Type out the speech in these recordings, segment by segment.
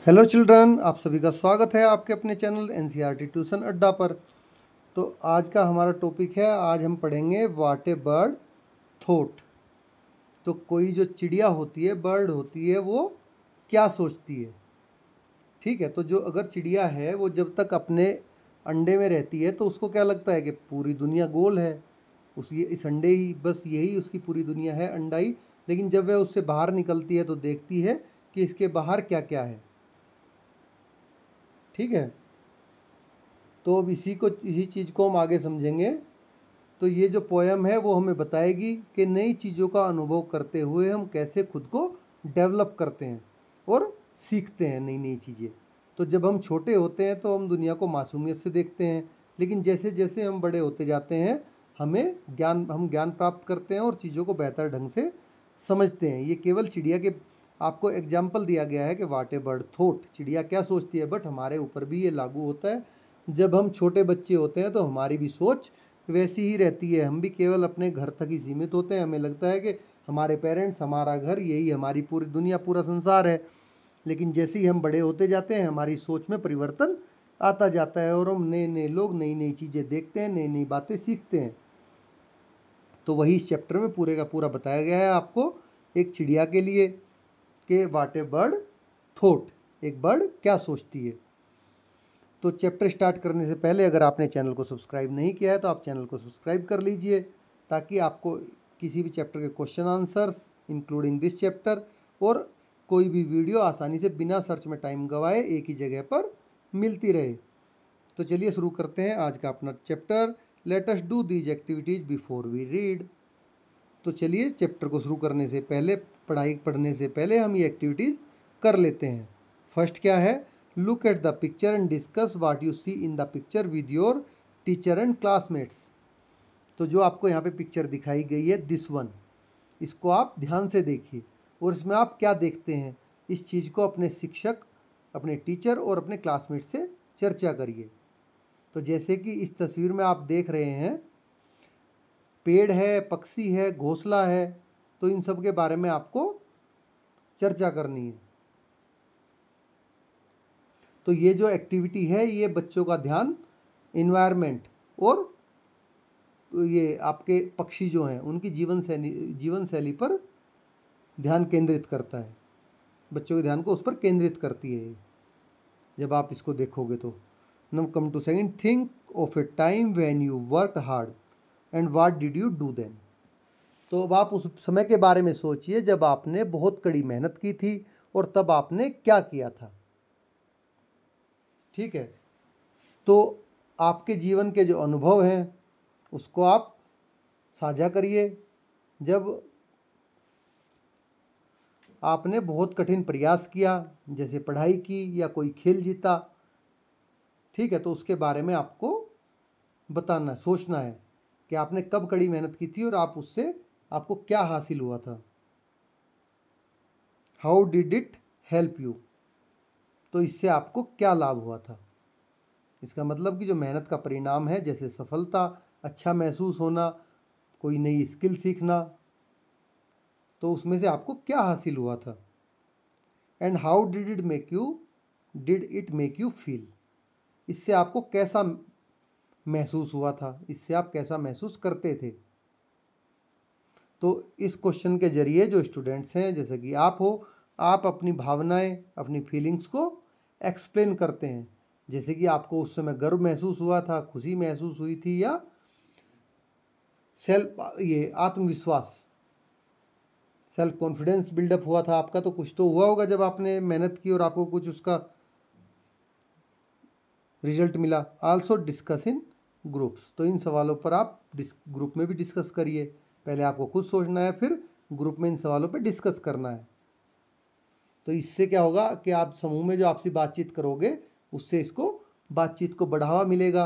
Hello children, आप सभी का स्वागत है आपके अपने चैनल एनसीईआरटी ट्यूशन अड्डा पर। तो आज का हमारा टॉपिक है, आज हम पढ़ेंगे व्हाट ए बर्ड थॉट। तो कोई जो चिड़िया होती है, बर्ड होती है, वो क्या सोचती है। ठीक है, तो जो अगर चिड़िया है वो जब तक अपने अंडे में रहती है तो उसको क्या लगता है कि पूरी दुनिया गोल है, उस ये इस अंडे ही बस यही उसकी पूरी दुनिया है, अंडा ही। लेकिन जब वह उससे बाहर निकलती है तो देखती है कि इसके बाहर क्या क्या है। ठीक है, तो अब इसी चीज़ को हम आगे समझेंगे। तो ये जो पोयम है वो हमें बताएगी कि नई चीज़ों का अनुभव करते हुए हम कैसे खुद को डेवलप करते हैं और सीखते हैं नई नई चीज़ें। तो जब हम छोटे होते हैं तो हम दुनिया को मासूमियत से देखते हैं, लेकिन जैसे जैसे हम बड़े होते जाते हैं हम ज्ञान प्राप्त करते हैं और चीज़ों को बेहतर ढंग से समझते हैं। ये केवल चिड़िया के आपको एग्जाम्पल दिया गया है कि व्हाट ए बर्ड थॉट, चिड़िया क्या सोचती है, बट हमारे ऊपर भी ये लागू होता है। जब हम छोटे बच्चे होते हैं तो हमारी भी सोच वैसी ही रहती है, हम भी केवल अपने घर तक ही सीमित होते हैं। हमें लगता है कि हमारे पेरेंट्स, हमारा घर, यही हमारी पूरी दुनिया, पूरा संसार है। लेकिन जैसे ही हम बड़े होते जाते हैं हमारी सोच में परिवर्तन आता जाता है और हम नए नए लोग, नई नई चीज़ें देखते हैं, नई नई बातें सीखते हैं। तो वही इस चैप्टर में पूरे का पूरा बताया गया है आपको, एक चिड़िया के लिए, कि व्हाट ए बर्ड थॉट, एक बर्ड क्या सोचती है। तो चैप्टर स्टार्ट करने से पहले अगर आपने चैनल को सब्सक्राइब नहीं किया है तो आप चैनल को सब्सक्राइब कर लीजिए, ताकि आपको किसी भी चैप्टर के question answers including this chapter और कोई भी वीडियो आसानी से बिना सर्च में टाइम गवाए एक ही जगह पर मिलती रहे। तो चलिए शुरू करते हैं आज का अपना chapter. Let us do these activities before we read. तो चलिए चैप्टर को शुरू करने से पहले, पढ़ाई पढ़ने से पहले हम ये एक्टिविटीज़ कर लेते हैं। फर्स्ट क्या है, look at the picture and discuss what you see in the picture with your teacher and classmates. तो जो आपको यहाँ पे पिक्चर दिखाई गई है, दिस वन, इसको आप ध्यान से देखिए और इसमें आप क्या देखते हैं, इस चीज़ को अपने शिक्षक, अपने टीचर और अपने क्लासमेट से चर्चा करिए। तो जैसे कि इस तस्वीर में आप देख रहे हैं, पेड़ है, पक्षी है, घोंसला है, तो इन सब के बारे में आपको चर्चा करनी है। तो ये जो एक्टिविटी है ये बच्चों का ध्यान इन्वायरमेंट और ये आपके पक्षी जो हैं उनकी जीवन शैली पर ध्यान केंद्रित करता है, बच्चों के ध्यान को उस पर केंद्रित करती है ये, जब आप इसको देखोगे तो। Now come to second, think of a time when you worked hard and what did you do then. तो अब आप उस समय के बारे में सोचिए जब आपने बहुत कड़ी मेहनत की थी और तब आपने क्या किया था। ठीक है, तो आपके जीवन के जो अनुभव हैं उसको आप साझा करिए। जब आपने बहुत कठिन प्रयास किया, जैसे पढ़ाई की या कोई खेल जीता, ठीक है, तो उसके बारे में आपको बताना, सोचना है कि आपने कब कड़ी मेहनत की थी और आप उससे आपको क्या हासिल हुआ था। How did it help you, तो इससे आपको क्या लाभ हुआ था। इसका मतलब कि जो मेहनत का परिणाम है, जैसे सफलता, अच्छा महसूस होना, कोई नई स्किल सीखना, तो उसमें से आपको क्या हासिल हुआ था। And how did it make you feel, इससे आपको कैसा महसूस हुआ था, इससे आप कैसा महसूस करते थे। तो इस क्वेश्चन के जरिए जो स्टूडेंट्स हैं, जैसे कि आप हो, आप अपनी भावनाएं, अपनी फीलिंग्स को एक्सप्लेन करते हैं। जैसे कि आपको उस समय गर्व महसूस हुआ था, खुशी महसूस हुई थी, या आत्मविश्वास, सेल्फ कॉन्फिडेंस बिल्डअप हुआ था आपका। तो कुछ तो हुआ होगा जब आपने मेहनत की और आपको कुछ उसका रिजल्ट मिला। आल्सो डिस्कस इन ग्रुप्स, तो इन सवालों पर आप ग्रुप में भी डिस्कस करिए। पहले आपको खुद सोचना है, फिर ग्रुप में इन सवालों पर डिस्कस करना है। तो इससे क्या होगा कि आप समूह में जो आपसी बातचीत करोगे उससे इसको बातचीत को बढ़ावा मिलेगा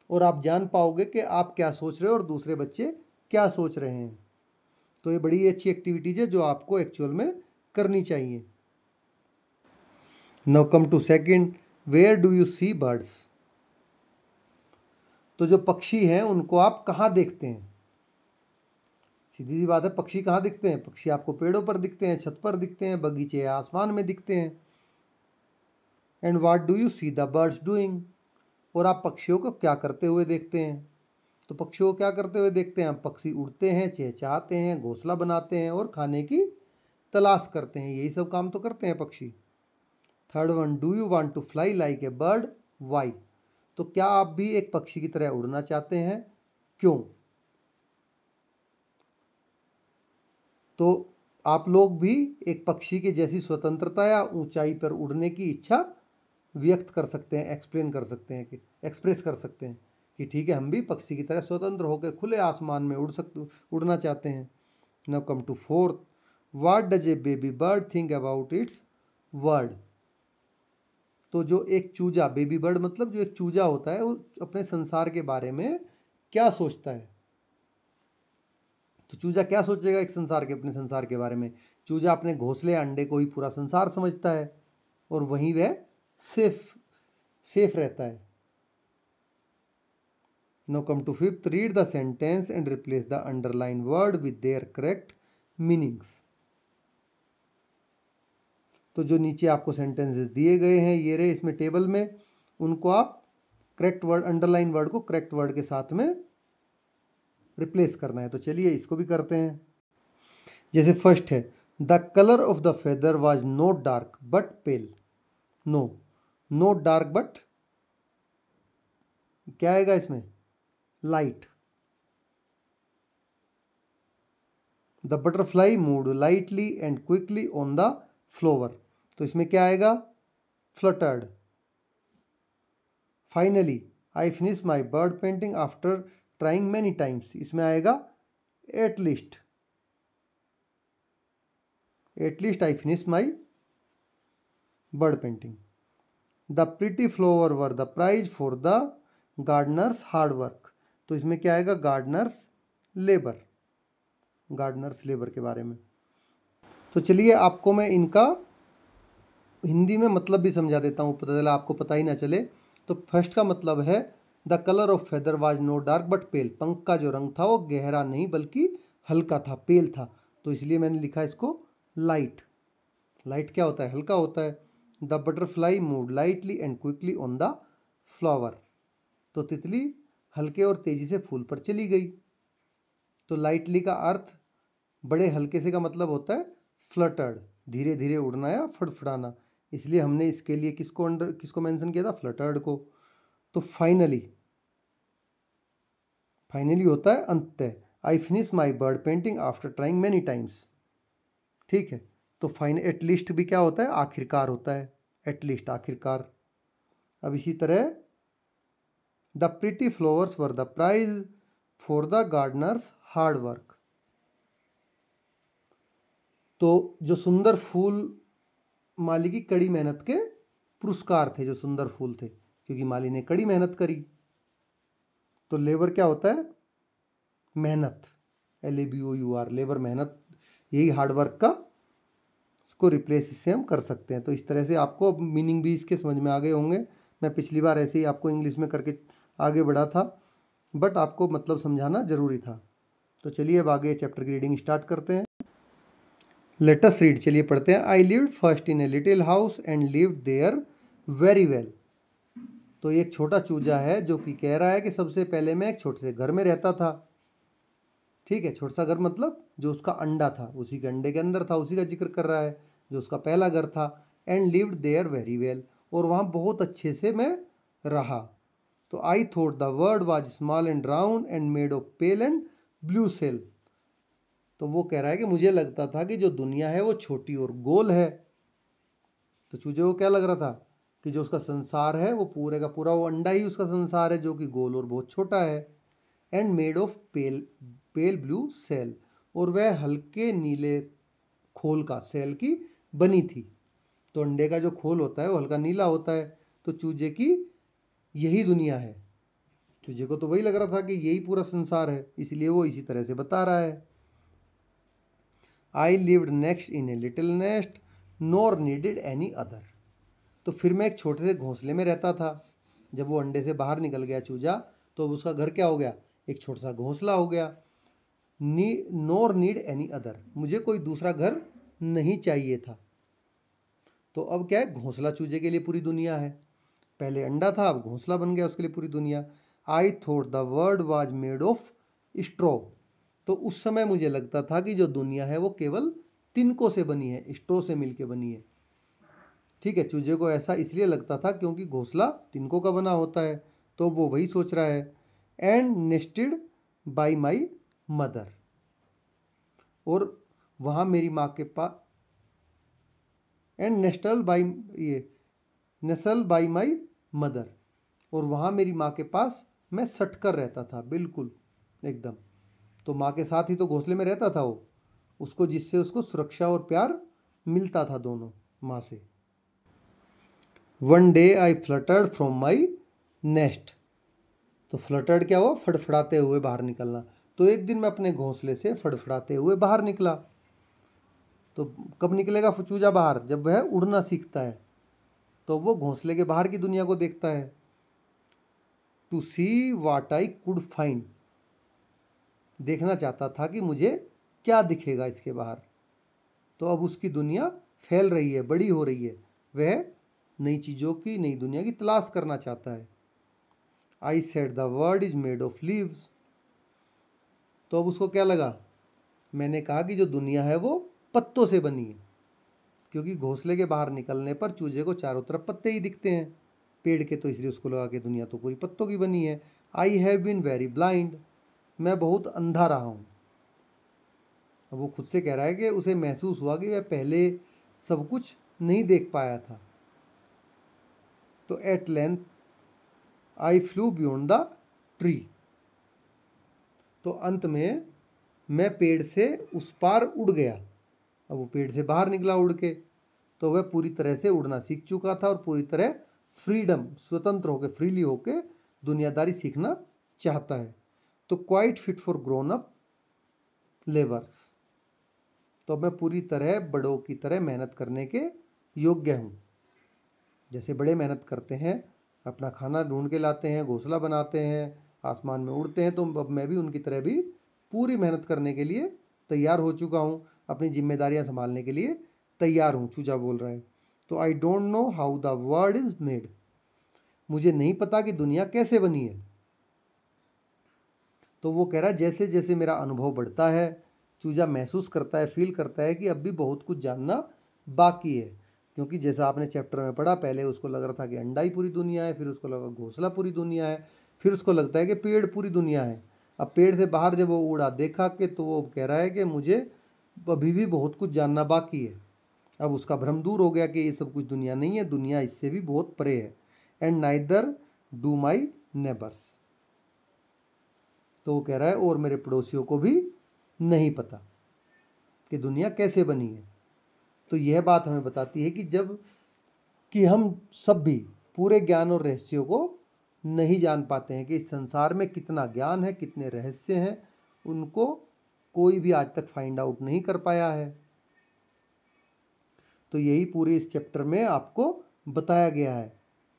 और आप जान पाओगे कि आप क्या सोच रहे हो और दूसरे बच्चे क्या सोच रहे हैं। तो ये बड़ी अच्छी एक्टिविटीज है जो आपको एक्चुअल में करनी चाहिए। Now come to second, where do you see birds. तो जो पक्षी हैं उनको आप कहाँ देखते हैं। सीधी सी बात है, पक्षी कहाँ दिखते हैं, पक्षी आपको पेड़ों पर दिखते हैं, छत पर दिखते हैं, बगीचे या आसमान में दिखते हैं। And what do you see the birds doing, और आप पक्षियों को क्या करते हुए देखते हैं। तो पक्षियों को क्या करते हुए देखते हैं, पक्षी उड़ते हैं, चहचहाते हैं, घोंसला बनाते हैं और खाने की तलाश करते हैं, यही सब काम तो करते हैं पक्षी। Third one, do you want to fly like a bird, why, तो क्या आप भी एक पक्षी की तरह उड़ना चाहते हैं, क्यों। तो आप लोग भी एक पक्षी के जैसी स्वतंत्रता या ऊंचाई पर उड़ने की इच्छा व्यक्त कर सकते हैं, एक्सप्लेन कर सकते हैं, कि एक्सप्रेस कर सकते हैं कि ठीक है, हम भी पक्षी की तरह स्वतंत्र होकर खुले आसमान में उड़ना चाहते हैं। Now come to fourth, what does a baby bird think about its word, तो जो एक चूजा, बेबी बर्ड मतलब जो एक चूजा होता है, वो अपने संसार के बारे में क्या सोचता है। तो चूजा क्या सोचेगा एक संसार के, अपने संसार के बारे में। चूजा अपने घोंसले अंडे को ही पूरा संसार समझता है और वहीं वह सेफ रहता है। Now come to fifth, read the sentence and replace the underline word with their correct meanings. तो जो नीचे आपको सेंटेंसेस दिए गए हैं, ये रहे इसमें टेबल में, उनको आप करेक्ट वर्ड, अंडरलाइन वर्ड को करेक्ट वर्ड के साथ में रिप्लेस करना है। तो चलिए इसको भी करते हैं। जैसे फर्स्ट है, the colour of the feather was not dark but pale, no, not dark but क्या आएगा इसमें, light. The butterfly moved lightly and quickly on the flower, तो इसमें क्या आएगा, fluttered. Finally I finish my bird painting after trying many times, इसमें आएगा at least, I finish my bird painting. The pretty flower were the prize for the gardener's hard work, तो इसमें क्या आएगा, गार्डनर्स लेबर, गार्डनर्स लेबर के बारे में। तो चलिए आपको मैं इनका हिंदी में मतलब भी समझा देता हूँ, पता चला आपको पता ही ना चले। तो फर्स्ट का मतलब है, the colour of feather was not dark but pale, पंख का जो रंग था वो गहरा नहीं बल्कि हल्का था, पेल था, तो इसलिए मैंने लिखा इसको लाइट। लाइट क्या होता है, हल्का होता है। The butterfly moved lightly and quickly on the flower, तो तितली हल्के और तेजी से फूल पर चली गई। तो लाइटली का अर्थ बड़े हल्के से का मतलब होता है फ्लटर्ड, धीरे धीरे उड़ना या फड़फड़ाना, इसलिए हमने इसके लिए किसको मेंशन किया था, फ्लटर्ड को। तो फाइनली होता है अंततः, आई finish my bird painting after trying many times, ठीक है। तो एटलीस्ट भी क्या होता है, आखिरकार होता है, एटलीस्ट आखिरकार। अब इसी तरह, the pretty flowers were the prize for the gardener's hard work, तो जो सुंदर फूल माली की कड़ी मेहनत के पुरस्कार थे, जो सुंदर फूल थे, क्योंकि माली ने कड़ी मेहनत करी। तो लेबर क्या होता है, मेहनत, LABOUR, लेबर मेहनत, यही हार्डवर्क का, इसको रिप्लेस इससे हम कर सकते हैं। तो इस तरह से आपको अब मीनिंग भी इसके समझ में आ गए होंगे। मैं पिछली बार ऐसे ही आपको इंग्लिश में करके आगे बढ़ा था, बट आपको मतलब समझाना ज़रूरी था। तो चलिए अब आगे चैप्टर की रीडिंग स्टार्ट करते हैं। लेट अस रीड, चलिए पढ़ते हैं। I lived first in a little house and lived there very well, तो एक छोटा चूजा है जो कि कह रहा है कि सबसे पहले मैं एक छोटे से घर में रहता था, ठीक है। छोटा सा घर मतलब जो उसका अंडा था, उसी के अंडे के अंदर था, उसी का जिक्र कर रहा है, जो उसका पहला घर था। And lived there very well, और वहाँ बहुत अच्छे से मैं रहा। तो I thought the world was small and round and made of pale and blue shell, तो वो कह रहा है कि मुझे लगता था कि जो दुनिया है वो छोटी और गोल है। तो चूजे को क्या लग रहा था कि जो उसका संसार है वो पूरे का पूरा वो अंडा ही उसका संसार है, जो कि गोल और बहुत छोटा है। And made of pale blue shell, और वह हल्के नीले खोल का, सेल की बनी थी। तो अंडे का जो खोल होता है वो हल्का नीला होता है। तो चूजे की यही दुनिया है, चूजे को तो वही लग रहा था कि यही पूरा संसार है, इसलिए वो इसी तरह से बता रहा है। I lived next in a little nest nor needed any other, तो फिर मैं एक छोटे से घोंसले में रहता था। जब वो अंडे से बाहर निकल गया चूजा, तो उसका घर क्या हो गया, एक छोटा सा घोंसला हो गया। नॉर नीड एनी अदर, मुझे कोई दूसरा घर नहीं चाहिए था। तो अब क्या है, घोंसला चूजे के लिए पूरी दुनिया है। पहले अंडा था, अब घोंसला बन गया उसके लिए पूरी दुनिया। आई thought the world was made of straw. तो उस समय मुझे लगता था कि जो दुनिया है वो केवल तिनकों से बनी है, स्ट्रॉ से मिलके बनी है। ठीक है, चूजे को ऐसा इसलिए लगता था क्योंकि घोंसला तिनकों का बना होता है, तो वो वही सोच रहा है। And nested by my mother, और वहाँ मेरी माँ के पास, एंड नेस्टल बाई, ये नस्ल बाई माई मदर, और वहाँ मेरी माँ के पास मैं सट कर रहता था, बिल्कुल एकदम। तो माँ के साथ ही तो घोंसले में रहता था वो, उसको, जिससे उसको सुरक्षा और प्यार मिलता था दोनों माँ से। One day I fluttered from my nest. तो फ्लटर्ड क्या हुआ, फड़फड़ाते हुए बाहर निकलना। तो एक दिन मैं अपने घोंसले से फड़फड़ाते हुए बाहर निकला। तो कब निकलेगा चूजा बाहर, जब वह उड़ना सीखता है, तो वो घोंसले के बाहर की दुनिया को देखता है। To see what I could find, देखना चाहता था कि मुझे क्या दिखेगा इसके बाहर। तो अब उसकी दुनिया फैल रही है, बड़ी हो रही है, वह नई चीज़ों की, नई दुनिया की तलाश करना चाहता है। I said the world is made of leaves. तो अब उसको क्या लगा, मैंने कहा कि जो दुनिया है वो पत्तों से बनी है, क्योंकि घोंसले के बाहर निकलने पर चूजे को चारों तरफ पत्ते ही दिखते हैं पेड़ के, तो इसलिए उसको लगा कि दुनिया तो पूरी पत्तों की बनी है। I have been very blind, मैं बहुत अंधा रहा हूँ। अब वो खुद से कह रहा है कि उसे महसूस हुआ कि वह पहले सब कुछ नहीं देख पाया था। तो at length I flew beyond the tree, तो अंत में मैं पेड़ से उस पार उड़ गया। अब वो पेड़ से बाहर निकला उड़ के, तो वह पूरी तरह से उड़ना सीख चुका था और पूरी तरह फ्रीडम, स्वतंत्र होकर, फ्रीली होकर दुनियादारी सीखना चाहता है। तो quite fit for grown up labours, तो मैं पूरी तरह बड़ों की तरह मेहनत करने के योग्य हूँ। जैसे बड़े मेहनत करते हैं, अपना खाना ढूंढ के लाते हैं, घोंसला बनाते हैं, आसमान में उड़ते हैं, तो अब मैं भी उनकी तरह भी पूरी मेहनत करने के लिए तैयार हो चुका हूँ, अपनी जिम्मेदारियाँ संभालने के लिए तैयार हूँ, चूजा बोल रहा है। तो I don't know how the world is made, मुझे नहीं पता कि दुनिया कैसे बनी है। तो वो कह रहा है जैसे जैसे मेरा अनुभव बढ़ता है, चूजा महसूस करता है, फील करता है कि अब भी बहुत कुछ जानना बाकी है। क्योंकि जैसा आपने चैप्टर में पढ़ा, पहले उसको लग रहा था कि अंडा ही पूरी दुनिया है, फिर उसको लगा घोंसला पूरी दुनिया है, फिर उसको लगता है कि पेड़ पूरी दुनिया है। अब पेड़ से बाहर जब वो उड़ा देखा कि, तो वो कह रहा है कि मुझे अभी भी बहुत कुछ जानना बाकी है। अब उसका भ्रम दूर हो गया कि ये सब कुछ दुनिया नहीं है, दुनिया इससे भी बहुत परे है। And neither do my neighbours, तो वो कह रहा है और मेरे पड़ोसियों को भी नहीं पता कि दुनिया कैसे बनी है। तो यह बात हमें बताती है कि जब कि हम सब भी पूरे ज्ञान और रहस्यों को नहीं जान पाते हैं, कि इस संसार में कितना ज्ञान है, कितने रहस्य हैं, उनको कोई भी आज तक फाइंड आउट नहीं कर पाया है। तो यही पूरे इस चैप्टर में आपको बताया गया है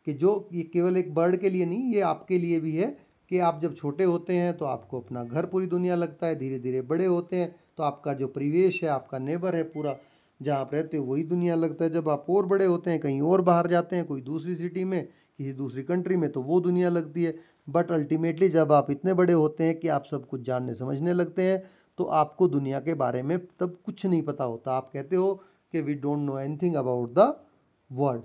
कि जो ये केवल एक बर्ड के लिए नहीं, ये आपके लिए भी है कि आप जब छोटे होते हैं तो आपको अपना घर पूरी दुनिया लगता है, धीरे धीरे बड़े होते हैं तो आपका जो परिवेश है, आपका नेबर है पूरा, जहाँ आप रहते हो वही दुनिया लगता है। जब आप और बड़े होते हैं, कहीं और बाहर जाते हैं, कोई दूसरी सिटी में, किसी दूसरी कंट्री में, तो वो दुनिया लगती है। बट अल्टीमेटली जब आप इतने बड़े होते हैं कि आप सब कुछ जानने समझने लगते हैं, तो आपको दुनिया के बारे में तब कुछ नहीं पता होता। आप कहते हो कि we don't know anything about the world,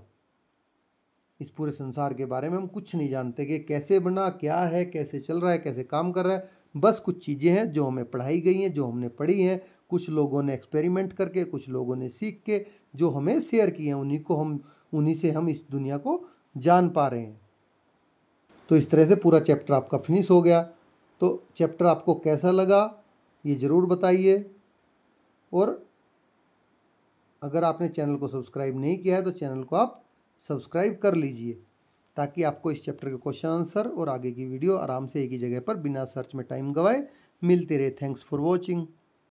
इस पूरे संसार के बारे में हम कुछ नहीं जानते कि कैसे बना, क्या है, कैसे चल रहा है, कैसे काम कर रहा है। बस कुछ चीज़ें हैं जो हमें पढ़ाई गई हैं, जो हमने पढ़ी हैं, कुछ लोगों ने एक्सपेरिमेंट करके, कुछ लोगों ने सीख के जो हमें शेयर किए हैं, उन्हीं से हम इस दुनिया को जान पा रहे हैं। तो इस तरह से पूरा चैप्टर आपका फिनिश हो गया। तो चैप्टर आपको कैसा लगा ये ज़रूर बताइए, और अगर आपने चैनल को सब्सक्राइब नहीं किया है तो चैनल को आप सब्सक्राइब कर लीजिए, ताकि आपको इस चैप्टर के क्वेश्चन आंसर और आगे की वीडियो आराम से एक ही जगह पर बिना सर्च में टाइम गवाए मिलते रहे। Thanks for watching.